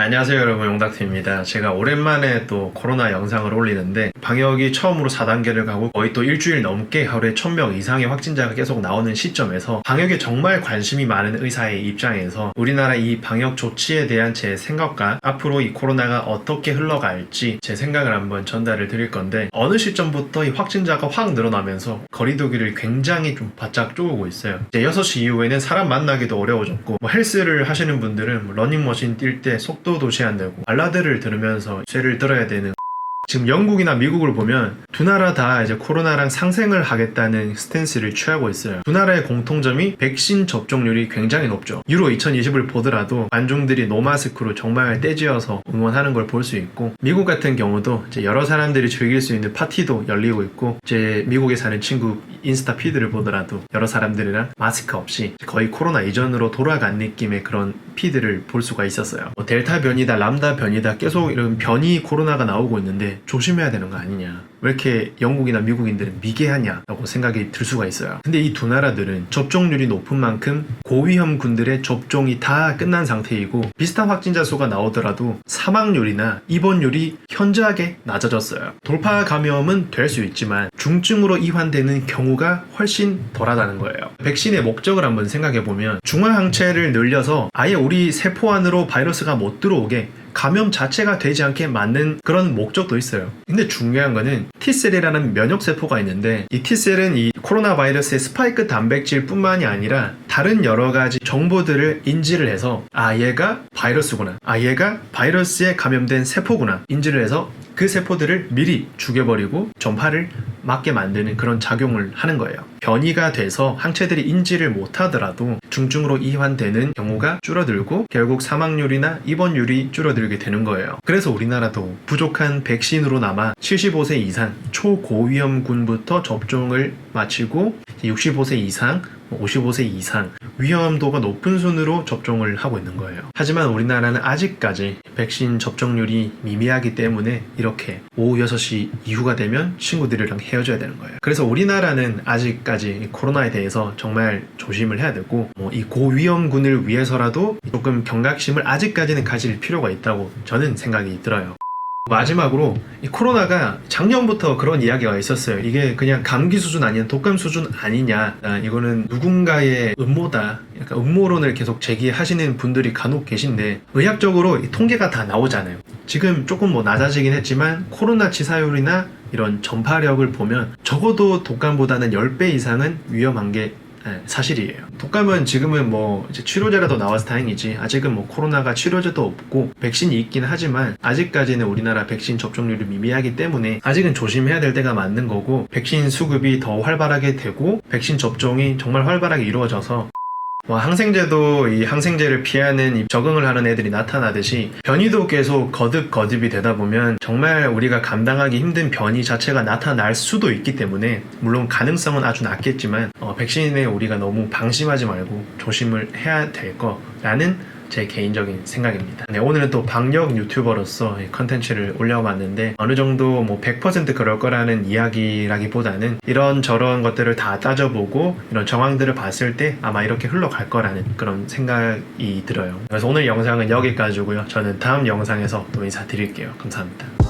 안녕하세요 여러분, 용닥터입니다. 제가 오랜만에 또 코로나 영상을 올리는데 방역이 처음으로 4단계를 가고 거의 또 일주일 넘게 하루에 1000명 이상의 확진자가 계속 나오는 시점에서 방역에 정말 관심이 많은 의사의 입장에서 우리나라 이 방역 조치에 대한 제 생각과 앞으로 이 코로나가 어떻게 흘러갈지 제 생각을 한번 전달을 드릴 건데, 어느 시점부터 이 확진자가 확 늘어나면서 거리두기를 굉장히 좀 바짝 쪼우고 있어요. 이제 6시 이후에는 사람 만나기도 어려워졌고, 헬스를 하시는 분들은 러닝머신 뛸 때 속도도 제한되고 발라드를 들으면서 쇠를 들어야 되는, 지금 영국이나 미국을 보면 두 나라 다 이제 코로나랑 상생을 하겠다는 스탠스를 취하고 있어요. 두 나라의 공통점이 백신 접종률이 굉장히 높죠. 유로 2020을 보더라도 관중들이 노마스크로 정말 떼지어서 응원하는 걸 볼 수 있고, 미국 같은 경우도 이제 여러 사람들이 즐길 수 있는 파티도 열리고 있고, 제 미국에 사는 친구 인스타 피드를 보더라도 여러 사람들이랑 마스크 없이 거의 코로나 이전으로 돌아간 느낌의 그런 피드를 볼 수가 있었어요. 델타 변이다, 람다 변이다, 계속 이런 변이 코로나가 나오고 있는데 조심해야 되는 거 아니냐, 왜 이렇게 영국이나 미국인들은 미개하냐 라고 생각이 들 수가 있어요. 근데 이 두 나라들은 접종률이 높은 만큼 고위험군들의 접종이 다 끝난 상태이고, 비슷한 확진자 수가 나오더라도 사망률이나 입원율이 현저하게 낮아졌어요. 돌파 감염은 될 수 있지만 중증으로 이환되는 경우가 훨씬 덜하다는 거예요. 백신의 목적을 한번 생각해보면 중화항체를 늘려서 아예 우리 세포 안으로 바이러스가 못 들어오게, 감염 자체가 되지 않게 만든 그런 목적도 있어요. 근데 중요한 거는 T셀이라는 면역세포가 있는데, 이 T셀은 이 코로나 바이러스의 스파이크 단백질 뿐만이 아니라 다른 여러 가지 정보들을 인지를 해서, 얘가 바이러스구나, 얘가 바이러스에 감염된 세포구나 인지를 해서 그 세포들을 미리 죽여버리고 전파를 막게 만드는 그런 작용을 하는 거예요. 변이가 돼서 항체들이 인지를 못하더라도 중증으로 이환되는 경우가 줄어들고 결국 사망률이나 입원율이 줄어들게 되는 거예요. 그래서 우리나라도 부족한 백신으로나마 75세 이상 초고위험군부터 접종을 마치고 65세 이상, 55세 이상 위험도가 높은 순으로 접종을 하고 있는 거예요. 하지만 우리나라는 아직까지 백신 접종률이 미미하기 때문에 이렇게 오후 6시 이후가 되면 친구들이랑 헤어져야 되는 거예요. 그래서 우리나라는 아직까지 코로나에 대해서 정말 조심을 해야 되고, 이 고위험군을 위해서라도 조금 경각심을 아직까지는 가질 필요가 있다고 저는 생각이 들어요. 마지막으로, 이 코로나가 작년부터 그런 이야기가 있었어요. 이게 그냥 감기 수준 아니냐, 독감 수준 아니냐, 이거는 누군가의 음모다, 약간 음모론을 계속 제기하시는 분들이 간혹 계신데, 의학적으로 이 통계가 다 나오잖아요. 지금 조금 낮아지긴 했지만 코로나 치사율이나 이런 전파력을 보면 적어도 독감보다는 10배 이상은 위험한 게 사실이에요. 독감은 지금은 이제 치료제라도 나와서 다행이지, 아직은 코로나가 치료제도 없고 백신이 있긴 하지만 아직까지는 우리나라 백신 접종률이 미미하기 때문에 아직은 조심해야 될 때가 맞는 거고, 백신 수급이 더 활발하게 되고 백신 접종이 정말 활발하게 이루어져서 항생제도 이 항생제를 피하는 적응을 하는 애들이 나타나듯이 변이도 계속 거듭이 되다 보면 정말 우리가 감당하기 힘든 변이 자체가 나타날 수도 있기 때문에, 물론 가능성은 아주 낮겠지만 백신에 우리가 너무 방심하지 말고 조심을 해야 될 거라는 제 개인적인 생각입니다. 오늘은 또 방역 유튜버로서 컨텐츠를 올려봤는데, 어느 정도 100% 그럴 거라는 이야기라기보다는 이런저런 것들을 다 따져보고 이런 정황들을 봤을 때 아마 이렇게 흘러갈 거라는 그런 생각이 들어요. 그래서 오늘 영상은 여기까지고요. 저는 다음 영상에서 또 인사드릴게요. 감사합니다.